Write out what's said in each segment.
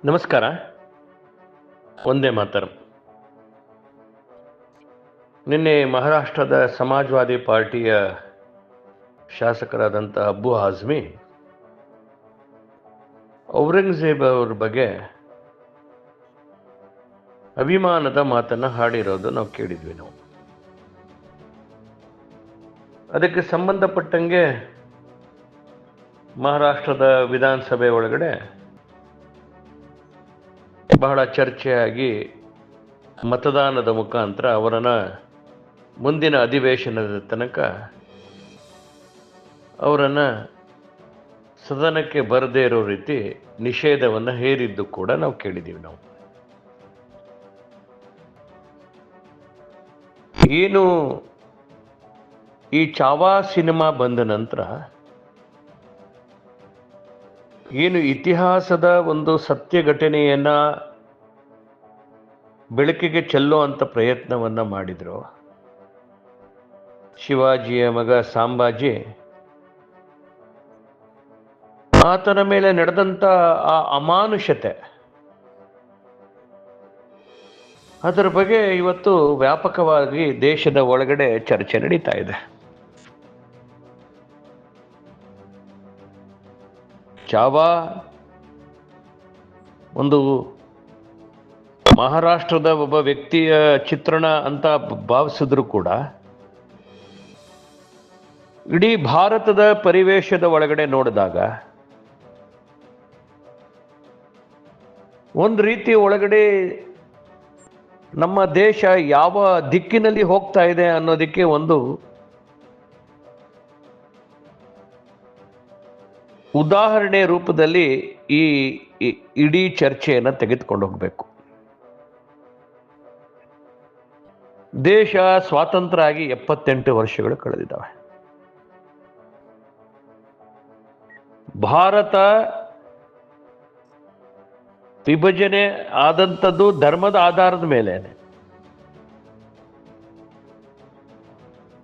ನಮಸ್ಕಾರ. ಒಂದೇ ಮಾತರಂ. ನಿನ್ನೆ ಮಹಾರಾಷ್ಟ್ರದ ಸಮಾಜವಾದಿ ಪಾರ್ಟಿಯ ಶಾಸಕರಾದಂಥ ಅಬ್ಬು ಆಜ್ಮಿ ಔರಂಗಜೇಬ್ ಅವ್ರ ಬಗ್ಗೆ ಅಭಿಮಾನದ ಮಾತನ್ನು ಹಾಡಿರೋದು ನಾವು ಕೇಳಿದ್ವಿ. ಅದಕ್ಕೆ ಸಂಬಂಧಪಟ್ಟಂಗೆ ಮಹಾರಾಷ್ಟ್ರದ ವಿಧಾನಸಭೆ ಒಳಗಡೆ ಬಹಳ ಚರ್ಚೆಯಾಗಿ ಮತದಾನದ ಮುಖಾಂತರ ಅವರನ್ನು ಮುಂದಿನ ಅಧಿವೇಶನದ ತನಕ ಅವರನ್ನು ಸದನಕ್ಕೆ ಬರದೇ ಇರೋ ರೀತಿ ನಿಷೇಧವನ್ನು ಹೇರಿದ್ದು ಕೂಡ ನಾವು ಕೇಳಿದ್ದೀವಿ. ಏನು ಈ ಚಾವಾ ಸಿನಿಮಾ ಬಂದ ನಂತರ ಏನು ಇತಿಹಾಸದ ಒಂದು ಸತ್ಯ ಘಟನೆಯನ್ನ ಬೆಳಕಿಗೆ ಚೆಲ್ಲೋ ಅಂತ ಪ್ರಯತ್ನವನ್ನ ಮಾಡಿದ್ರು. ಶಿವಾಜಿಯ ಮಗ ಸಾಂಬಾಜಿ, ಆತನ ಮೇಲೆ ನಡೆದಂತ ಆ ಅಮಾನುಷತೆ, ಅದರ ಬಗ್ಗೆ ಇವತ್ತು ವ್ಯಾಪಕವಾಗಿ ದೇಶದ ಒಳಗಡೆ ಚರ್ಚೆ ನಡೀತಾ ಇದೆ. ಚಾವಾ ಒಂದು ಮಹಾರಾಷ್ಟ್ರದ ಒಬ್ಬ ವ್ಯಕ್ತಿಯ ಚಿತ್ರಣ ಅಂತ ಭಾವಿಸಿದ್ರು ಕೂಡ ಇಡೀ ಭಾರತದ ಪರಿವೇಶದ ಒಳಗಡೆ ನೋಡಿದಾಗ ಒಂದು ರೀತಿ ಒಳಗಡೆ ನಮ್ಮ ದೇಶ ಯಾವ ದಿಕ್ಕಿನಲ್ಲಿ ಹೋಗ್ತಾ ಇದೆ ಅನ್ನೋದಕ್ಕೆ ಒಂದು ಉದಾಹರಣೆ ರೂಪದಲ್ಲಿ ಈ ಇಡೀ ಚರ್ಚೆಯನ್ನು ತೆಗೆದುಕೊಂಡು ಹೋಗಬೇಕು. ದೇಶ ಸ್ವಾತಂತ್ರ್ಯ ಆಗಿ 78 ವರ್ಷಗಳು ಕಳೆದಿದ್ದಾವೆ. ಭಾರತ ವಿಭಜನೆ ಆದಂಥದ್ದು ಧರ್ಮದ ಆಧಾರದ ಮೇಲೆ.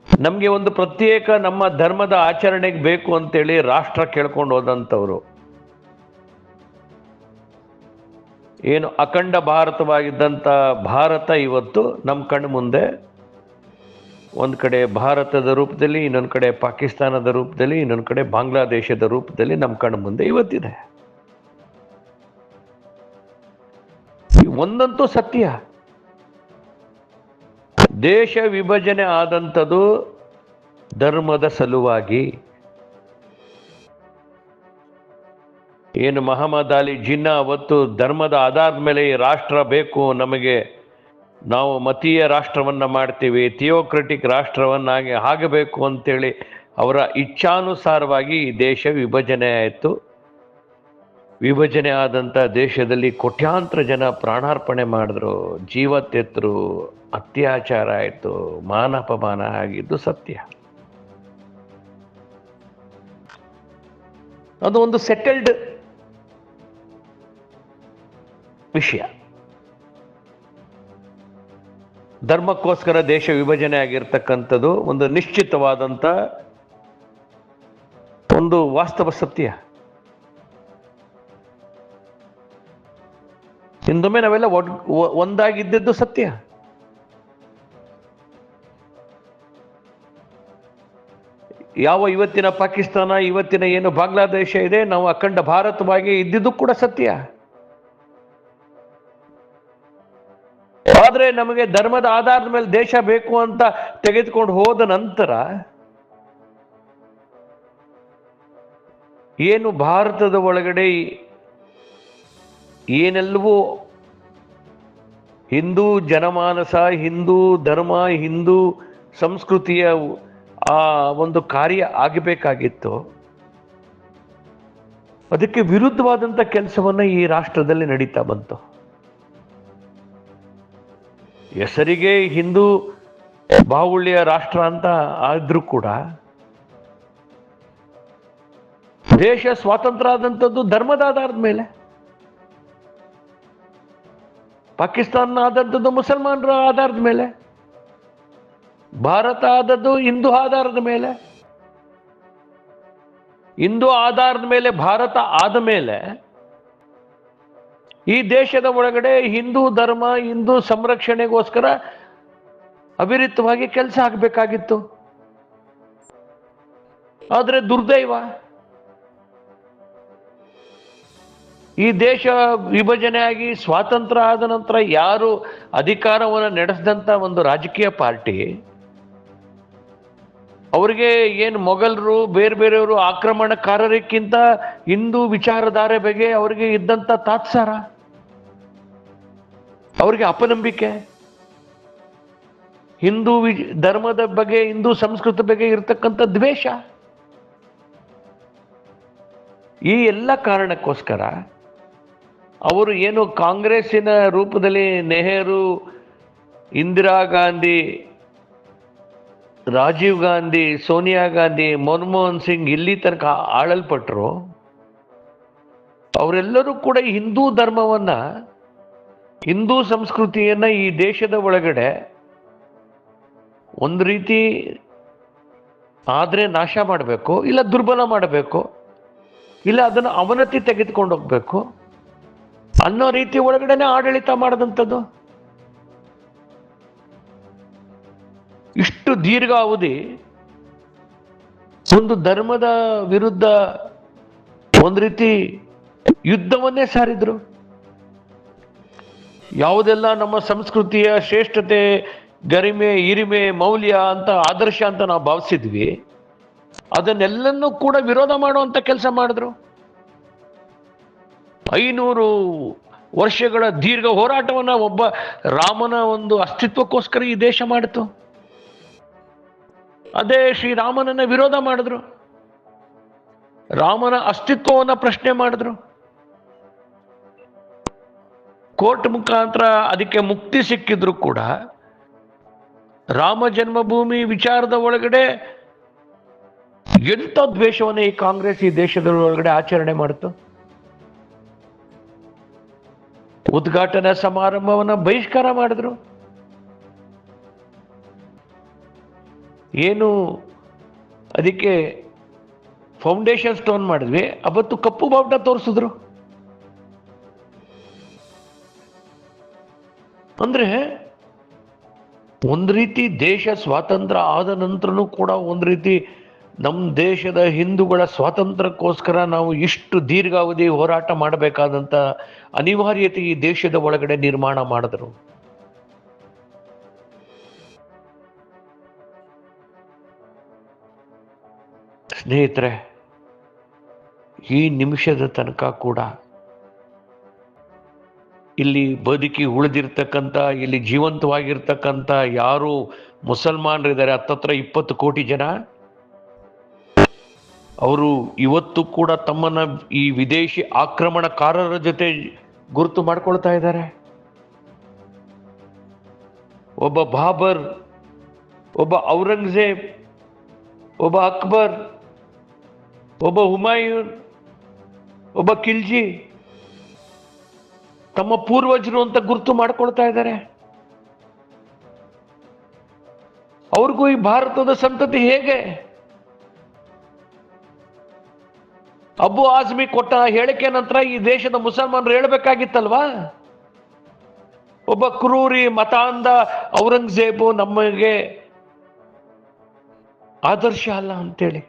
ನಮಗೆ ಒಂದು ಪ್ರತ್ಯೇಕ ನಮ್ಮ ಧರ್ಮದ ಆಚರಣೆಗೆ ಬೇಕು ಅಂತೇಳಿ ರಾಷ್ಟ್ರ ಕೇಳ್ಕೊಂಡು ಹೋದಂಥವ್ರು, ಏನು ಅಖಂಡ ಭಾರತವಾಗಿದ್ದಂಥ ಭಾರತ ಇವತ್ತು ನಮ್ಮ ಕಣ್ಣು ಮುಂದೆ ಒಂದು ಕಡೆ ಭಾರತದ ರೂಪದಲ್ಲಿ, ಇನ್ನೊಂದು ಕಡೆ ಪಾಕಿಸ್ತಾನದ ರೂಪದಲ್ಲಿ, ಇನ್ನೊಂದು ಕಡೆ ಬಾಂಗ್ಲಾದೇಶದ ರೂಪದಲ್ಲಿ ನಮ್ಮ ಕಣ್ಣು ಮುಂದೆ ಇವತ್ತಿದೆ. ಒಂದಂತೂ ಸತ್ಯ, ದೇಶ ವಿಭಜನೆ ಆದಂಥದ್ದು ಧರ್ಮದ ಸಲುವಾಗಿ. ಏನು ಮಹಮ್ಮದ್ ಅಲಿ ಜಿನ್ನಾ ಅವತ್ತು ಧರ್ಮದ ಆಧಾರದ ಮೇಲೆ ಈ ರಾಷ್ಟ್ರ ಬೇಕು ನಮಗೆ, ನಾವು ಮತೀಯ ರಾಷ್ಟ್ರವನ್ನ ಮಾಡ್ತೀವಿ, ಥಿಯೋಕ್ರೆಟಿಕ್ ರಾಷ್ಟ್ರವನ್ನಾಗಿ ಆಗಬೇಕು ಅಂತೇಳಿ ಅವರ ಇಚ್ಛಾನುಸಾರವಾಗಿ ಈ ದೇಶ ವಿಭಜನೆ ಆಯಿತು. ವಿಭಜನೆ ಆದಂಥ ದೇಶದಲ್ಲಿ ಕೋಟ್ಯಾಂತರ ಜನ ಪ್ರಾಣಾರ್ಪಣೆ ಮಾಡಿದ್ರು, ಜೀವ ತೆತ್ತರು, ಅತ್ಯಾಚಾರ ಆಯಿತು, ಮಾನಪಮಾನ ಆಗಿದ್ದು ಸತ್ಯ. ಅದು ಒಂದು ಸೆಟಲ್ಡ್ ವಿಷಯ. ಧರ್ಮಕ್ಕೋಸ್ಕರ ದೇಶ ವಿಭಜನೆ ಆಗಿರ್ತಕ್ಕಂಥದ್ದು ಒಂದು ನಿಶ್ಚಿತವಾದಂಥ ಒಂದು ವಾಸ್ತವ ಸತ್ಯ. ಹಿಂದೊಮ್ಮೆ ನಾವೆಲ್ಲ ಒಂದಾಗಿದ್ದದ್ದು ಸತ್ಯ. ಯಾವ ಇವತ್ತಿನ ಪಾಕಿಸ್ತಾನ, ಇವತ್ತಿನ ಏನು ಬಾಂಗ್ಲಾದೇಶ ಇದೆ, ನಾವು ಅಖಂಡ ಭಾರತವಾಗಿ ಇದ್ದಿದ್ದು ಕೂಡ ಸತ್ಯ. ಆದ್ರೆ ನಮಗೆ ಧರ್ಮದ ಆಧಾರದ ಮೇಲೆ ದೇಶ ಬೇಕು ಅಂತ ತೆಗೆದುಕೊಂಡು ಹೋದ ನಂತರ ಏನು ಭಾರತದ ಒಳಗಡೆ ಏನೆಲ್ಲವೂ ಹಿಂದೂ ಜನಮಾನಸ, ಹಿಂದೂ ಧರ್ಮ, ಹಿಂದೂ ಸಂಸ್ಕೃತಿಯ ಆ ಒಂದು ಕಾರ್ಯ ಆಗಬೇಕಾಗಿತ್ತು, ಅದಕ್ಕೆ ವಿರುದ್ಧವಾದಂಥ ಕೆಲಸವನ್ನ ಈ ರಾಷ್ಟ್ರದಲ್ಲಿ ನಡೀತಾ ಬಂತು. ಹೆಸರಿಗೆ ಹಿಂದೂ ಬಾಹುಳ್ಯ ರಾಷ್ಟ್ರ ಅಂತ ಆದ್ರೂ ಕೂಡ ದೇಶ ಸ್ವಾತಂತ್ರ್ಯ ಆದಂಥದ್ದು ಧರ್ಮದ ಆಧಾರದ ಮೇಲೆ. ಪಾಕಿಸ್ತಾನ ಆದದ್ದು ಮುಸಲ್ಮಾನರ ಆಧಾರದ ಮೇಲೆ, ಭಾರತ ಆದದ್ದು ಹಿಂದೂ ಆಧಾರದ ಮೇಲೆ. ಹಿಂದೂ ಆಧಾರದ ಮೇಲೆ ಭಾರತ ಆದ ಮೇಲೆ ಈ ದೇಶದ ಒಳಗಡೆ ಹಿಂದೂ ಧರ್ಮ, ಹಿಂದೂ ಸಂರಕ್ಷಣೆಗೋಸ್ಕರ ಅವಿರತವಾಗಿ ಕೆಲಸ ಆಗಬೇಕಾಗಿತ್ತು. ಆದರೆ ದುರ್ದೈವ, ಈ ದೇಶ ವಿಭಜನೆ ಆಗಿ ಸ್ವಾತಂತ್ರ್ಯ ಆದ ನಂತರ ಯಾರು ಅಧಿಕಾರವನ್ನು ನಡೆಸಿದಂಥ ಒಂದು ರಾಜಕೀಯ ಪಾರ್ಟಿ, ಅವರಿಗೆ ಏನು ಮೊಘಲರು ಬೇರೆ ಬೇರೆಯವರು ಆಕ್ರಮಣಕಾರರಿಗಿಂತ ಹಿಂದೂ ವಿಚಾರಧಾರೆ ಬಗ್ಗೆ ಅವರಿಗೆ ಇದ್ದಂಥ ತಾತ್ಸಾರ, ಅವರಿಗೆ ಅಪನಂಬಿಕೆ, ಹಿಂದೂ ಧರ್ಮದ ಬಗ್ಗೆ, ಹಿಂದೂ ಸಂಸ್ಕೃತಿ ಬಗ್ಗೆ ಇರತಕ್ಕಂಥ ದ್ವೇಷ, ಈ ಎಲ್ಲ ಕಾರಣಕ್ಕೋಸ್ಕರ ಅವರು ಏನು ಕಾಂಗ್ರೆಸ್ಸಿನ ರೂಪದಲ್ಲಿ ನೆಹರು, ಇಂದಿರಾ ಗಾಂಧಿ, ರಾಜೀವ್ ಗಾಂಧಿ, ಸೋನಿಯಾ ಗಾಂಧಿ, ಮನಮೋಹನ್ ಸಿಂಗ್ ಇಲ್ಲಿ ತನಕ ಆಳಲ್ಪಟ್ಟರು, ಅವರೆಲ್ಲರೂ ಕೂಡ ಹಿಂದೂ ಧರ್ಮವನ್ನ, ಹಿಂದೂ ಸಂಸ್ಕೃತಿಯನ್ನ ಈ ದೇಶದ ಒಳಗಡೆ ಒಂದು ರೀತಿ ಆದರೆ ನಾಶ ಮಾಡಬೇಕು, ಇಲ್ಲ ದುರ್ಬಲ ಮಾಡಬೇಕು, ಇಲ್ಲ ಅದನ್ನು ಅವನತಿ ತೆಗೆದುಕೊಂಡು ಹೋಗ್ಬೇಕು ಅನ್ನೋ ರೀತಿ ಒಳಗಡೆನೆ ಆಡಳಿತ ಮಾಡಿದಂಥದ್ದು. ಇಷ್ಟು ದೀರ್ಘಾವಧಿ ಒಂದು ಧರ್ಮದ ವಿರುದ್ಧ ಒಂದು ರೀತಿ ಯುದ್ಧವನ್ನೇ ಸಾರಿದ್ರು. ಯಾವುದೆಲ್ಲ ನಮ್ಮ ಸಂಸ್ಕೃತಿಯ ಶ್ರೇಷ್ಠತೆ, ಗರಿಮೆ, ಹಿರಿಮೆ, ಮೌಲ್ಯ ಅಂತ, ಆದರ್ಶ ಅಂತ ನಾವು ಭಾವಿಸಿದ್ವಿ, ಅದನ್ನೆಲ್ಲನ್ನೂ ಕೂಡ ವಿರೋಧ ಮಾಡುವಂತ ಕೆಲಸ ಮಾಡಿದ್ರು. 500 ವರ್ಷಗಳ ದೀರ್ಘ ಹೋರಾಟವನ್ನ ಒಬ್ಬ ರಾಮನ ಒಂದು ಅಸ್ತಿತ್ವಕ್ಕೋಸ್ಕರ ಈ ದೇಶ ಮಾಡಿತು. ಅದೇ ಶ್ರೀರಾಮನನ್ನ ವಿರೋಧ ಮಾಡಿದ್ರು, ರಾಮನ ಅಸ್ತಿತ್ವವನ್ನ ಪ್ರಶ್ನೆ ಮಾಡಿದ್ರು. ಕೋರ್ಟ್ ಮುಖಾಂತರ ಅದಕ್ಕೆ ಮುಕ್ತಿ ಸಿಕ್ಕಿದ್ರು ಕೂಡ ರಾಮ ಜನ್ಮಭೂಮಿ ವಿಚಾರದ ಒಳಗಡೆ ಎಂಥ ದ್ವೇಷವನ್ನ ಈ ಕಾಂಗ್ರೆಸ್ ಈ ದೇಶದ ಒಳಗಡೆ ಆಚರಣೆ ಮಾಡಿತು. ಉದ್ಘಾಟನಾ ಸಮಾರಂಭವನ್ನ ಬಹಿಷ್ಕಾರ ಮಾಡಿದ್ರು. ಏನು ಅದಕ್ಕೆ ಫೌಂಡೇಶನ್ ಸ್ಟೋನ್ ಮಾಡಿದ್ವಿ, ಅವತ್ತು ಕಪ್ಪು ಬಾವುಟ ತೋರಿಸಿದ್ರು. ಅಂದ್ರೆ ಒಂದು ರೀತಿ ದೇಶ ಸ್ವಾತಂತ್ರ್ಯ ಆದ ನಂತರನೂ ಕೂಡ ಒಂದು ರೀತಿ ನಮ್ಮ ದೇಶದ ಹಿಂದೂಗಳ ಸ್ವಾತಂತ್ರ್ಯಕ್ಕೋಸ್ಕರ ನಾವು ಇಷ್ಟು ದೀರ್ಘಾವಧಿ ಹೋರಾಟ ಮಾಡಬೇಕಾದಂತ ಅನಿವಾರ್ಯತೆ ಈ ದೇಶದ ಒಳಗಡೆ ನಿರ್ಮಾಣ ಮಾಡಿದ್ರು. ಸ್ನೇಹಿತರೆ, ಈ ನಿಮಿಷದ ತನಕ ಕೂಡ ಇಲ್ಲಿ ಬದುಕಿ ಉಳಿದಿರ್ತಕ್ಕಂಥ, ಇಲ್ಲಿ ಜೀವಂತವಾಗಿರ್ತಕ್ಕಂಥ ಯಾರು ಮುಸಲ್ಮಾನರಿದ್ದಾರೆ, ಹತ್ತತ್ರ 20 ಕೋಟಿ ಜನ, ಅವರು ಇವತ್ತು ಕೂಡ ತಮ್ಮನ್ನ ಈ ವಿದೇಶಿ ಆಕ್ರಮಣಕಾರರ ಜೊತೆ ಗುರುತು ಮಾಡ್ಕೊಳ್ತಾ ಇದ್ದಾರೆ. ಒಬ್ಬ ಬಾಬರ್, ಒಬ್ಬ ಔರಂಗಜೇಬ್, ಒಬ್ಬ ಅಕ್ಬರ್, ಒಬ್ಬ ಹುಮಾಯೂನ್, ಒಬ್ಬ ಖಿಲ್ಜಿ ತಮ್ಮ ಪೂರ್ವಜರು ಅಂತ ಗುರುತು ಮಾಡ್ಕೊಳ್ತಾ ಇದ್ದಾರೆ. ಅವ್ರಿಗೂ ಈ ಭಾರತದ ಸಂತತಿ ಹೇಗೆ? ಅಬು ಆಜ್ಮಿ ಕೊಟ್ಟ ಹೇಳಿಕೆ ನಂತರ ಈ ದೇಶದ ಮುಸಲ್ಮಾನರು ಹೇಳಬೇಕಾಗಿತ್ತಲ್ವಾ, ಒಬ್ಬ ಕ್ರೂರಿ ಮತಾಂಧ ಔರಂಗಜೇಬು ನಮಗೆ ಆದರ್ಶ ಅಲ್ಲ ಅಂತೇಳಿ.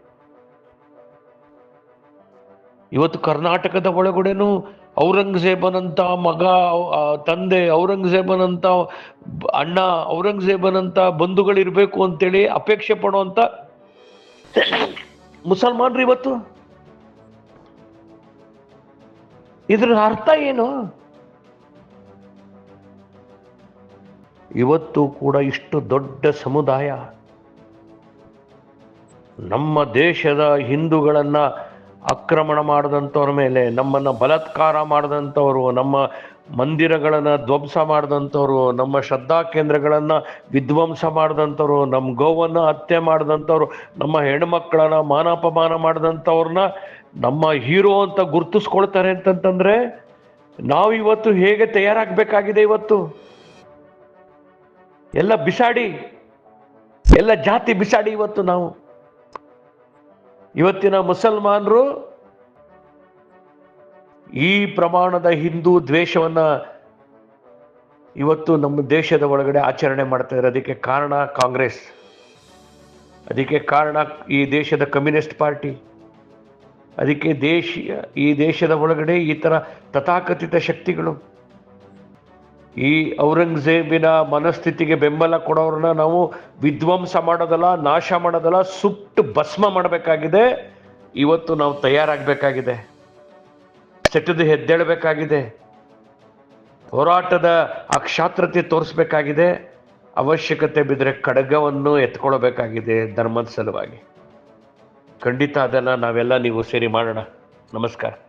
ಇವತ್ತು ಕರ್ನಾಟಕದ ಒಳಗಡೆನೂ ಔರಂಗಜೇಬನಂತ ಮಗ, ತಂದೆ ಔರಂಗಜೇಬನಂತ ಅಣ್ಣ, ಔರಂಗಜೇಬನಂತ ಬಂಧುಗಳಿರ್ಬೇಕು ಅಂತೇಳಿ ಅಪೇಕ್ಷೆ ಪಡುವಂತ ಮುಸಲ್ಮಾನರು ಇವತ್ತು. ಇದರ ಅರ್ಥ ಏನು? ಇವತ್ತು ಕೂಡ ಇಷ್ಟು ದೊಡ್ಡ ಸಮುದಾಯ ನಮ್ಮ ದೇಶದ ಹಿಂದೂಗಳನ್ನ ಆಕ್ರಮಣ ಮಾಡಿದಂಥವ್ರ ಮೇಲೆ, ನಮ್ಮನ್ನ ಬಲಾತ್ಕಾರ ಮಾಡಿದಂಥವ್ರು, ನಮ್ಮ ಮಂದಿರಗಳನ್ನು ಧ್ವಂಸ ಮಾಡಿದಂಥವ್ರು, ನಮ್ಮ ಶ್ರದ್ಧಾ ಕೇಂದ್ರಗಳನ್ನು ವಿಧ್ವಂಸ ಮಾಡಿದಂಥವ್ರು, ನಮ್ಮ ಗೋವನ್ನು ಹತ್ಯೆ ಮಾಡಿದಂಥವ್ರು, ನಮ್ಮ ಹೆಣ್ಮಕ್ಳನ್ನ ಮಾನಾಪಮಾನ ಮಾಡಿದಂಥವ್ರನ್ನ ನಮ್ಮ ಹೀರೋ ಅಂತ ಗುರುತಿಸ್ಕೊಳ್ತಾರೆ ಅಂತಂತಂದ್ರೆ ನಾವು ಇವತ್ತು ಹೇಗೆ ತಯಾರಾಗಬೇಕಾಗಿದೆ? ಇವತ್ತು ಎಲ್ಲ ಬಿಸಾಡಿ, ಎಲ್ಲ ಜಾತಿ ಬಿಸಾಡಿ ಇವತ್ತು ನಾವು ಇವತ್ತಿನ ಮುಸಲ್ಮಾನರು ಈ ಪ್ರಮಾಣದ ಹಿಂದೂ ದ್ವೇಷವನ್ನ ಇವತ್ತು ನಮ್ಮ ದೇಶದ ಒಳಗಡೆ ಆಚರಣೆ ಮಾಡ್ತಾ ಇರೋದಕ್ಕೆ ಕಾರಣ ಕಾಂಗ್ರೆಸ್, ಅದಕ್ಕೆ ಕಾರಣ ಈ ದೇಶದ ಕಮ್ಯುನಿಸ್ಟ್ ಪಾರ್ಟಿ, ಅದಕ್ಕೆ ಈ ದೇಶದ ಒಳಗಡೆ ಈ ಥರ ತಥಾಕಥಿತ ಶಕ್ತಿಗಳು, ಈ ಔರಂಗಜೇಬಿನ ಮನಸ್ಥಿತಿಗೆ ಬೆಂಬಲ ಕೊಡೋರನ್ನ ನಾವು ವಿಧ್ವಂಸ ಮಾಡೋದಲ್ಲ, ನಾಶ ಮಾಡೋದಲ್ಲ, ಸುಟ್ಟು ಭಸ್ಮ ಮಾಡಬೇಕಾಗಿದೆ. ಇವತ್ತು ನಾವು ತಯಾರಾಗಬೇಕಾಗಿದೆ, ಸೆಟದು ಎದ್ದೇಳಬೇಕಾಗಿದೆ, ಹೋರಾಟದ ಅಕ್ಷಾತ್ರತೆ ತೋರಿಸ್ಬೇಕಾಗಿದೆ, ಅವಶ್ಯಕತೆ ಬಿದ್ದರೆ ಖಡ್ಗವನ್ನು ಎತ್ಕೊಳ್ಬೇಕಾಗಿದೆ ಧರ್ಮದ ಸಲುವಾಗಿ. ಖಂಡಿತ ಅದನ್ನು ನಾವೆಲ್ಲ ನೀವು ಸೇರಿ ಮಾಡೋಣ. ನಮಸ್ಕಾರ.